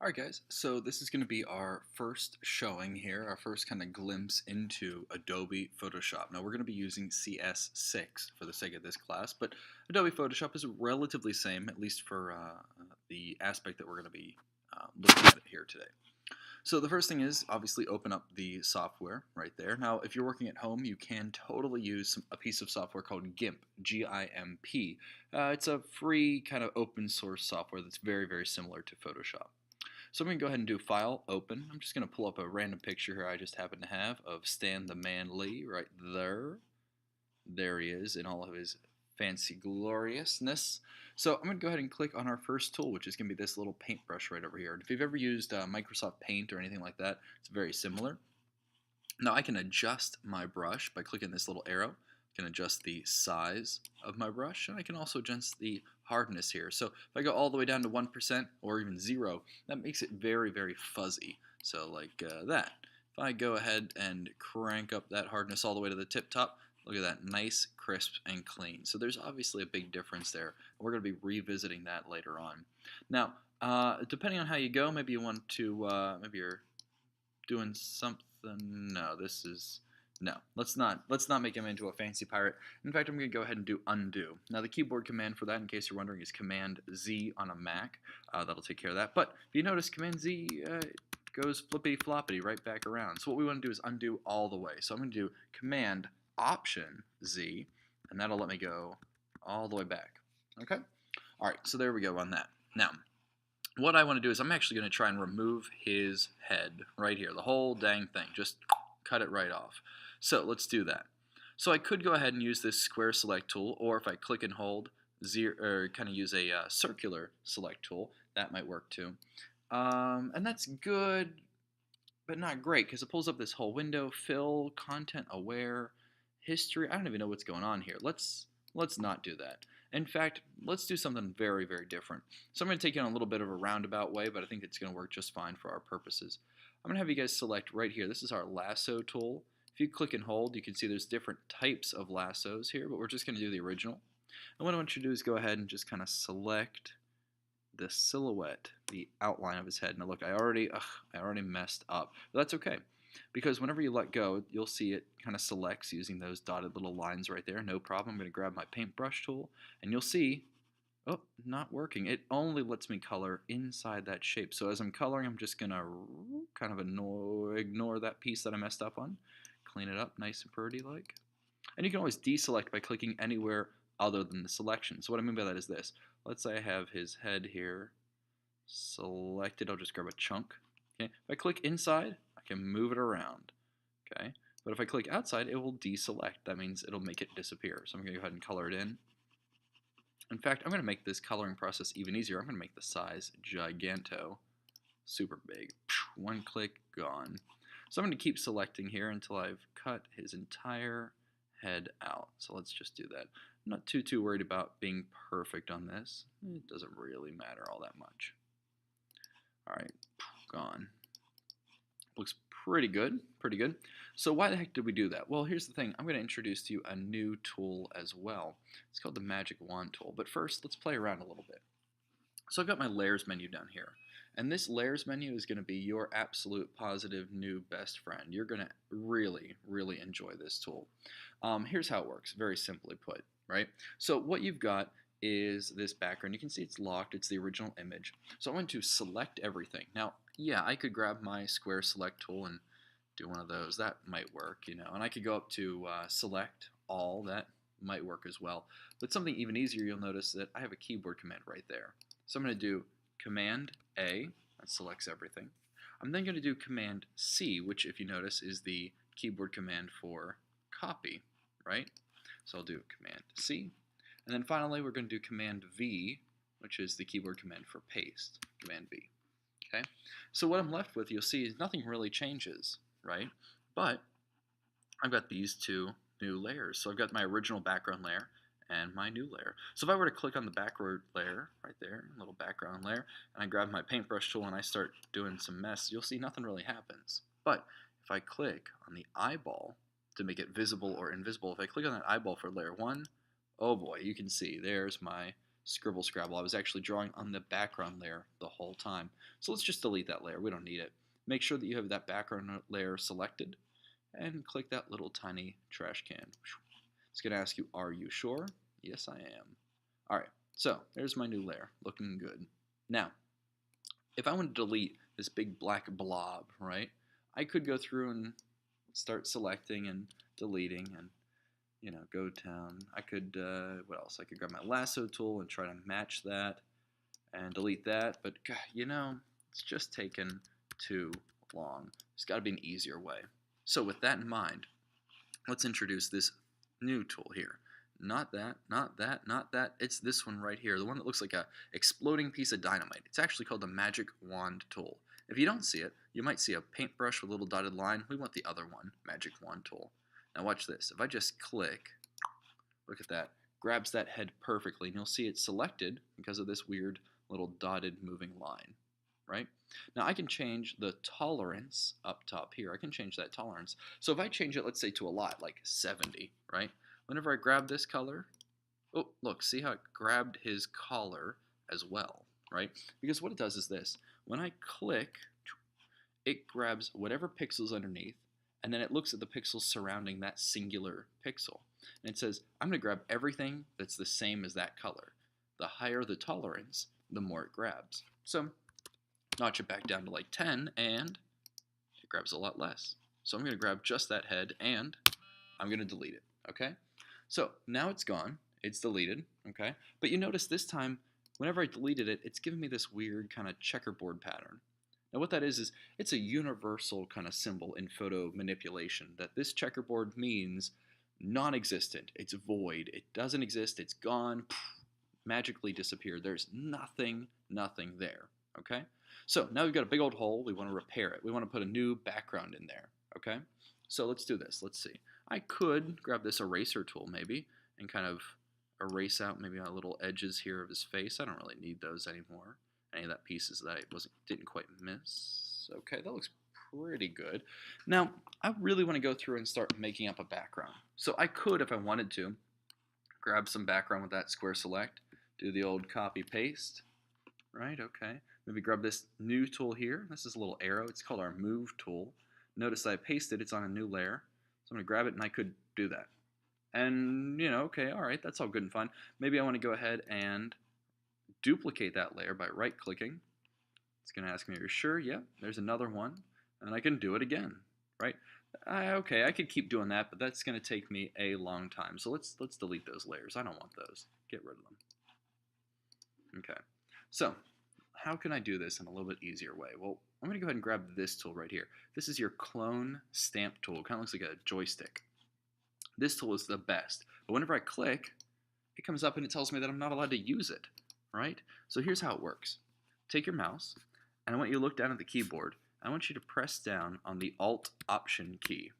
Alright guys, so this is going to be our first showing here, our first kind of glimpse into Adobe Photoshop. Now we're going to be using CS6 for the sake of this class, but Adobe Photoshop is relatively same, at least for the aspect that we're going to be looking at it here today. So the first thing is obviously open up the software right there. Now if you're working at home, you can totally use a piece of software called GIMP, G-I-M-P. It's a free kind of open source software that's very, very similar to Photoshop. So I'm going to go ahead and do File, Open. I'm just going to pull up a random picture here I just happen to have of Stan the Man Lee right there. There he is in all of his fancy gloriousness. So I'm going to go ahead and click on our first tool, which is going to be this little paintbrush right over here. And if you've ever used Microsoft Paint or anything like that, it's very similar. Now I can adjust my brush by clicking this little arrow. I can adjust the size of my brush, and I can also adjust the hardness here. So if I go all the way down to 1% or even 0, that makes it very, very fuzzy. So like that. If I go ahead and crank up that hardness all the way to the tip top, look at that, nice, crisp, and clean. So there's obviously a big difference there. We're going to be revisiting that later on. Now, depending on how you go, maybe you want to, maybe you're doing something. No, this is no. Let's not make him into a fancy pirate. In fact, I'm going to go ahead and do undo. Now, the keyboard command for that, in case you're wondering, is Command Z on a Mac. That'll take care of that. But if you notice, Command Z goes flippity floppity right back around. So what we want to do is undo all the way. So I'm going to do Command Option Z, and that'll let me go all the way back. Okay. All right. So there we go on that. Now, what I want to do is I'm actually going to try and remove his head right here, the whole dang thing, just cut it right off. So let's do that. So I could go ahead and use this square select tool, or if I click and hold zero, or kind of use a circular select tool, that might work too. And that's good, but not great because it pulls up this whole window, fill, content aware, history. I don't even know what's going on here. Let's not do that. In fact, let's do something very, very different. So I'm going to take you on a little bit of a roundabout way, but I think it's going to work just fine for our purposes. I'm going to have you guys select right here. This is our lasso tool. If you click and hold, you can see there's different types of lassos here, but we're just going to do the original. And what I want you to do is go ahead and just kind of select the silhouette, the outline of his head. Now look, I already messed up. But that's okay, because whenever you let go, you'll see it kind of selects using those dotted little lines right there. No problem. I'm going to grab my paintbrush tool, and you'll see, oh, not working. It only lets me color inside that shape. So as I'm coloring, I'm just going to kind of ignore that piece that I messed up on. Clean it up nice and pretty like. And you can always deselect by clicking anywhere other than the selection. So what I mean by that is this. Let's say I have his head here selected. I'll just grab a chunk. Okay. If I click inside, I can move it around. Okay. But if I click outside, it will deselect. That means it'll make it disappear. So I'm going to go ahead and color it in. In fact, I'm going to make this coloring process even easier. I'm going to make the size giganto, super big. One click, gone. So I'm going to keep selecting here until I've cut his entire head out. So let's just do that. I'm not too worried about being perfect on this. It doesn't really matter all that much. All right, gone. Looks pretty good, pretty good. So why the heck did we do that? Well, here's the thing. I'm going to introduce to you a new tool as well. It's called the Magic Wand tool. But first, let's play around a little bit. So I've got my layers menu down here. And this layers menu is going to be your absolute positive new best friend. You're going to really, really enjoy this tool. Here's how it works, very simply put, right? So what you've got is this background. You can see it's locked. It's the original image. So I'm going to select everything. Now, yeah, I could grab my square select tool and do one of those. That might work, you know. And I could go up to select all. That might work as well. But something even easier, you'll notice that I have a keyboard command right there. So I'm going to do Command A, that selects everything. I'm then going to do Command C, which if you notice is the keyboard command for copy, right? So I'll do Command C. And then finally we're going to do Command V, which is the keyboard command for paste, Command V. Okay? So what I'm left with, you'll see, is nothing really changes, right? But I've got these two new layers. So I've got my original background layer and my new layer. So if I were to click on the backward layer right there, little background layer, and I grab my paintbrush tool and I start doing some mess, you'll see nothing really happens. But if I click on the eyeball to make it visible or invisible, if I click on that eyeball for layer 1, oh boy, you can see there's my scribble scrabble. I was actually drawing on the background layer the whole time. So let's just delete that layer. We don't need it. Make sure that you have that background layer selected and click that little tiny trash can. It's going to ask you, are you sure? Yes, I am. All right, so there's my new layer, looking good. Now, if I want to delete this big black blob, right, I could go through and start selecting and deleting and, you know, go down. I could, what else? I could grab my lasso tool and try to match that and delete that, but, God, you know, it's just taken too long. There's got to be an easier way. So with that in mind, let's introduce this new tool here. Not that, not that, not that. It's this one right here, the one that looks like a exploding piece of dynamite. It's actually called the magic wand tool. If you don't see it, you might see a paintbrush with a little dotted line. We want the other one, magic wand tool. Now watch this. If I just click, look at that, grabs that head perfectly, and you'll see it's selected because of this weird little dotted moving line, right? Now I can change the tolerance up top here. I can change that tolerance. So if I change it, let's say to a lot, like 70, right? Whenever I grab this color, oh, look, see how it grabbed his collar as well, right? Because what it does is this. When I click, it grabs whatever pixels underneath, and then it looks at the pixels surrounding that singular pixel. And it says, I'm going to grab everything that's the same as that color. The higher the tolerance, the more it grabs. So notch it back down to like 10, and it grabs a lot less. So I'm going to grab just that head, and I'm going to delete it, okay? So now it's gone, it's deleted, okay? But you notice this time, whenever I deleted it, it's giving me this weird kind of checkerboard pattern. Now what that is it's a universal kind of symbol in photo manipulation, that this checkerboard means non-existent, it's void, it doesn't exist, it's gone, magically disappeared, there's nothing there, okay? So now we've got a big old hole, we want to repair it, we want to put a new background in there, okay? So let's do this, let's see. I could grab this eraser tool maybe and kind of erase out maybe my little edges here of his face. I don't really need those anymore. Any of that pieces that I didn't quite miss. Okay, that looks pretty good. Now, I really want to go through and start making up a background. So I could, if I wanted to, grab some background with that square select, do the old copy paste, right? Okay. Maybe grab this new tool here. This is a little arrow. It's called our move tool. Notice I pasted, it's on a new layer. So I'm going to grab it and I could do that. And, you know, okay, all right, that's all good and fine. Maybe I want to go ahead and duplicate that layer by right-clicking. It's going to ask me, are you sure? Yeah, there's another one. And I can do it again, right? Okay, I could keep doing that, but that's going to take me a long time. So let's delete those layers. I don't want those. Get rid of them. Okay, so how can I do this in a little bit easier way? Well, I'm going to go ahead and grab this tool right here. This is your clone stamp tool. It kind of looks like a joystick. This tool is the best, but whenever I click, it comes up and it tells me that I'm not allowed to use it, right? So here's how it works. Take your mouse, and I want you to look down at the keyboard. I want you to press down on the Alt-Option key,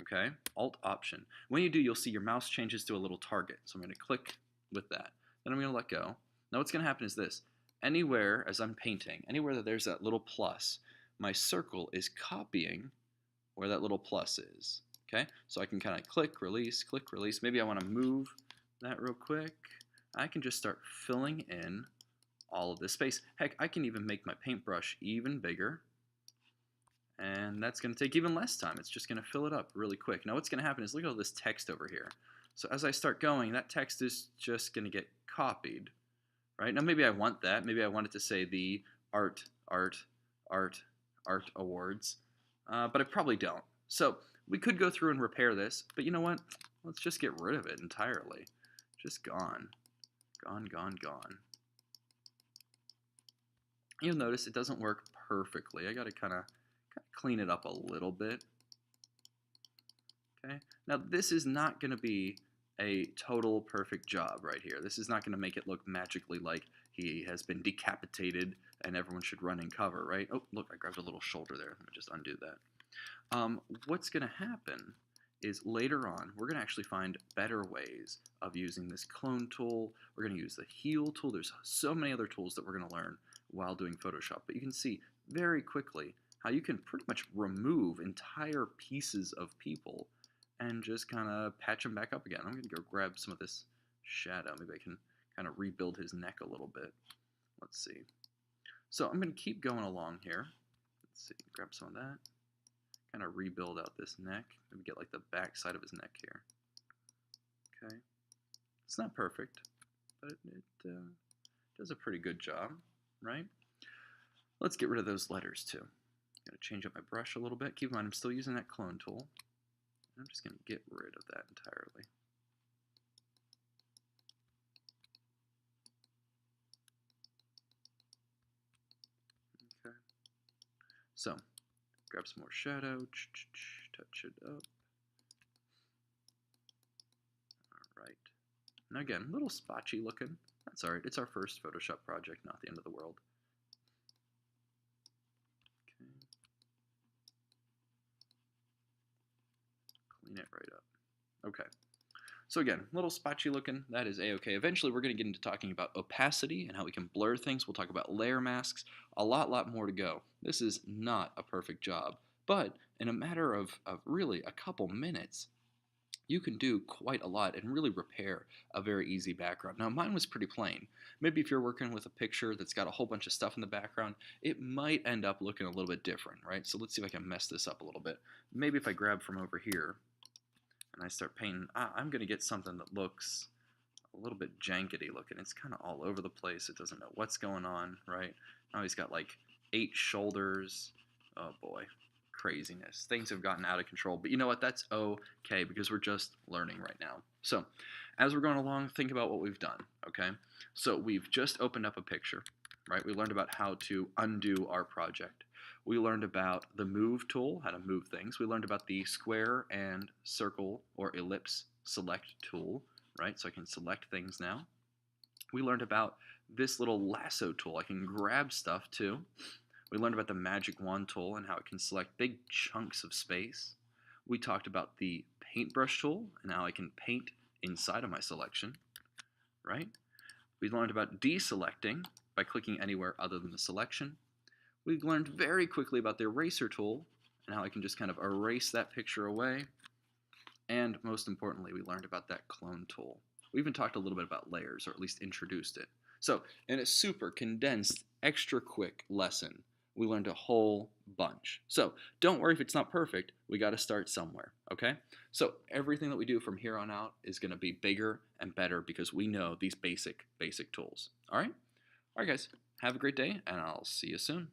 okay? Alt-Option. When you do, you'll see your mouse changes to a little target. So I'm going to click with that. Then I'm going to let go. Now what's going to happen is this. Anywhere, as I'm painting, anywhere that there's that little plus, my circle is copying where that little plus is. Okay, so I can kind of click, release. Maybe I want to move that real quick. I can just start filling in all of this space. Heck, I can even make my paintbrush even bigger. And that's going to take even less time. It's just going to fill it up really quick. Now what's going to happen is look at all this text over here. So as I start going, that text is just going to get copied. Right? Now maybe I want that. Maybe I want it to say the Art Awards. But I probably don't. So we could go through and repair this, but you know what? Let's just get rid of it entirely. Just gone. Gone. You'll notice it doesn't work perfectly. I got to kind of clean it up a little bit. Okay. Now this is not going to be a total perfect job right here. This is not going to make it look magically like he has been decapitated and everyone should run and cover, right? Oh, look, I grabbed a little shoulder there. Let me just undo that. What's going to happen is later on, we're going to actually find better ways of using this clone tool. We're going to use the heal tool. There's so many other tools that we're going to learn while doing Photoshop. But you can see very quickly how you can pretty much remove entire pieces of people and just kind of patch them back up again. I'm going to go grab some of this shadow. Maybe I can kind of rebuild his neck a little bit. Let's see. So I'm going to keep going along here. Let's see, grab some of that. Kind of rebuild out this neck. Maybe get like the back side of his neck here. Okay. It's not perfect, but it does a pretty good job, right? Let's get rid of those letters too. Gotta change up my brush a little bit. Keep in mind I'm still using that clone tool. I'm just going to get rid of that entirely. Okay. So, grab some more shadow, touch it up. Alright. Now again, a little spotchy looking. That's alright. It's our first Photoshop project, not the end of the world. Okay. Clean it right up. Okay. So again, a little spotchy looking, that is a-okay. Eventually we're going to get into talking about opacity and how we can blur things. We'll talk about layer masks, a lot more to go. This is not a perfect job, but in a matter of really a couple minutes, you can do quite a lot and really repair a very easy background. Now mine was pretty plain. Maybe if you're working with a picture that's got a whole bunch of stuff in the background, it might end up looking a little bit different, right? So let's see if I can mess this up a little bit. Maybe if I grab from over here, and I start painting, I'm going to get something that looks a little bit jankety looking. It's kind of all over the place. It doesn't know what's going on, right? Now he's got like 8 shoulders. Oh boy, craziness. Things have gotten out of control. But you know what? That's okay because we're just learning right now. So as we're going along, think about what we've done, okay? So we've just opened up a picture, right? We learned about how to undo our project. We learned about the move tool, how to move things. We learned about the square and circle or ellipse select tool, right? So I can select things now. We learned about this little lasso tool. I can grab stuff too. We learned about the magic wand tool and how it can select big chunks of space. We talked about the paintbrush tool and how I can paint inside of my selection, right? We learned about deselecting by clicking anywhere other than the selection. We learned very quickly about the eraser tool and how I can just kind of erase that picture away. And most importantly, we learned about that clone tool. We even talked a little bit about layers, or at least introduced it. So in a super condensed, extra quick lesson, we learned a whole bunch. So don't worry if it's not perfect. We got to start somewhere, okay? So everything that we do from here on out is going to be bigger and better because we know these basic tools. All right? All right, guys. Have a great day, and I'll see you soon.